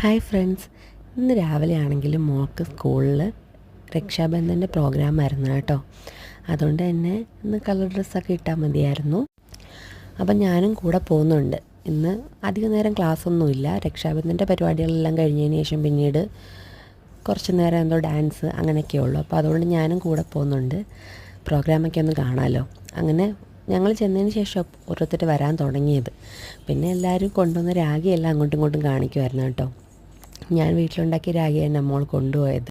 Hi friends, ഇന്ന് രാവിലെ ആണെങ്കിലും മോൾക്ക് സ്കൂളിൽ രക്ഷാബന്ധൻ്റെ പ്രോഗ്രാമായിരുന്നു കേട്ടോ. അതുകൊണ്ട് തന്നെ ഇന്ന് കളർ ഡ്രസ്സൊക്കെ ഇട്ടാൽ മതിയായിരുന്നു. അപ്പം ഞാനും കൂടെ പോകുന്നുണ്ട്. ഇന്ന് അധിക നേരം ക്ലാസ്സൊന്നുമില്ല. രക്ഷാബന്ധൻ്റെ പരിപാടികളെല്ലാം കഴിഞ്ഞതിന് ശേഷം പിന്നീട് കുറച്ച് നേരം എന്തോ ഡാൻസ് അങ്ങനെയൊക്കെ ഉള്ളൂ. അപ്പോൾ അതുകൊണ്ട് ഞാനും കൂടെ പോകുന്നുണ്ട്. പ്രോഗ്രാമൊക്കെ ഒന്ന് കാണാമല്ലോ. അങ്ങനെ ഞങ്ങൾ ചെന്നതിന് ശേഷം ഓരോരുത്തർ വരാൻ തുടങ്ങിയത്. പിന്നെ എല്ലാവരും കൊണ്ടുവന്ന രാഗിയെല്ലാം അങ്ങോട്ടും ഇങ്ങോട്ടും കാണിക്കുമായിരുന്നു കേട്ടോ. ഞാൻ വീട്ടിലുണ്ടാക്കിയ രാഗി തന്നെ മോൾ കൊണ്ടുപോയത്.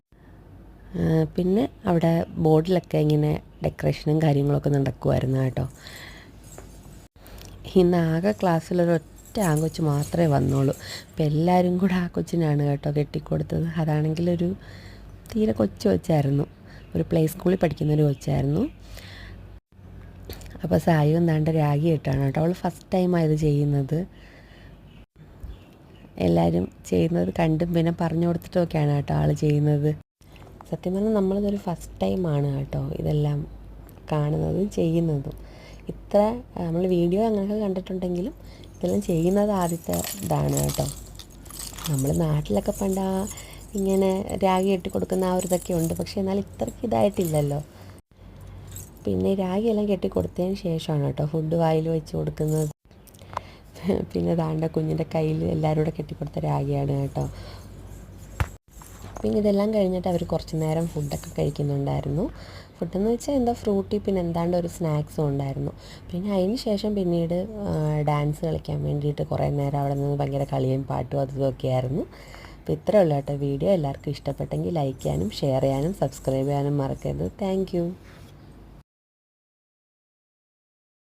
പിന്നെ അവിടെ ബോർഡിലൊക്കെ ഇങ്ങനെ ഡെക്കറേഷനും കാര്യങ്ങളൊക്കെ നടക്കുമായിരുന്നു കേട്ടോ. ഇന്ന് ആകെ ക്ലാസ്സിലൊരൊറ്റ ആങ്കൊച്ച് മാത്രമേ വന്നുള്ളൂ. അപ്പോൾ എല്ലാവരും കൂടെ ആ കൊച്ചിനാണ് കേട്ടോ കെട്ടിക്കൊടുത്തത്. അതാണെങ്കിലൊരു തീരെ കൊച്ചു കൊച്ചായിരുന്നു, ഒരു പ്ലേ സ്കൂളിൽ പഠിക്കുന്നൊരു കൊച്ചായിരുന്നു. അപ്പോൾ സായി എന്താണ്ട് രാഗി ഇട്ടാണ് കേട്ടോ. അവൾ ഫസ്റ്റ് ടൈമാണ് ഇത് ചെയ്യുന്നത്. എല്ലാവരും ചെയ്യുന്നത് കണ്ടും പിന്നെ പറഞ്ഞു കൊടുത്തിട്ടൊക്കെയാണ് കേട്ടോ ആൾ ചെയ്യുന്നത്. സത്യം പറഞ്ഞാൽ നമ്മളിതൊരു ഫസ്റ്റ് ടൈമാണ് കേട്ടോ ഇതെല്ലാം കാണുന്നതും ചെയ്യുന്നതും. ഇത്ര നമ്മൾ വീഡിയോ അങ്ങനെയൊക്കെ കണ്ടിട്ടുണ്ടെങ്കിലും ഇതെല്ലാം ചെയ്യുന്നത് ആദ്യത്തെ ഇതാണ് കേട്ടോ. നമ്മൾ നാട്ടിലൊക്കെ പണ്ട് ഇങ്ങനെ രാഗി കെട്ടി കൊടുക്കുന്ന ആ ഒരു ഇതൊക്കെ ഉണ്ട്. പക്ഷേ എന്നാൽ ഇത്രയ്ക്ക് ഇതായിട്ടില്ലല്ലോ. പിന്നെ രാഗിയെല്ലാം കെട്ടി കൊടുത്തതിന് ശേഷമാണ് കേട്ടോ ഫുഡ് വായിൽ വെച്ച് കൊടുക്കുന്നത്. പിന്നെ ദാണ്ട കുഞ്ഞിൻ്റെ കയ്യിൽ എല്ലാവരും കൂടെ കെട്ടിക്കൊടുത്ത രാഗിയാണ് കേട്ടോ. പിന്നെ ഇതെല്ലാം കഴിഞ്ഞിട്ട് അവർ കുറച്ച് നേരം ഫുഡൊക്കെ കഴിക്കുന്നുണ്ടായിരുന്നു. ഫുഡെന്ന് വെച്ചാൽ എന്താ ഫ്രൂട്ടി, പിന്നെ എന്താണ്ട് ഒരു സ്നാക്സും ഉണ്ടായിരുന്നു. പിന്നെ അതിന് ശേഷം പിന്നീട് ഡാൻസ് കളിക്കാൻ വേണ്ടിയിട്ട് കുറേ നേരം അവിടെ നിന്ന് ഭയങ്കര കളിയും പാട്ടും അതുമൊക്കെ ആയിരുന്നു. അപ്പോൾ ഇത്രയേ ഉള്ളൂ കേട്ടോ വീഡിയോ. എല്ലാവർക്കും ഇഷ്ടപ്പെട്ടെങ്കിൽ ലൈക്ക് ചെയ്യാനും ഷെയർ ചെയ്യാനും സബ്സ്ക്രൈബ് ചെയ്യാനും മറക്കരുത്. താങ്ക്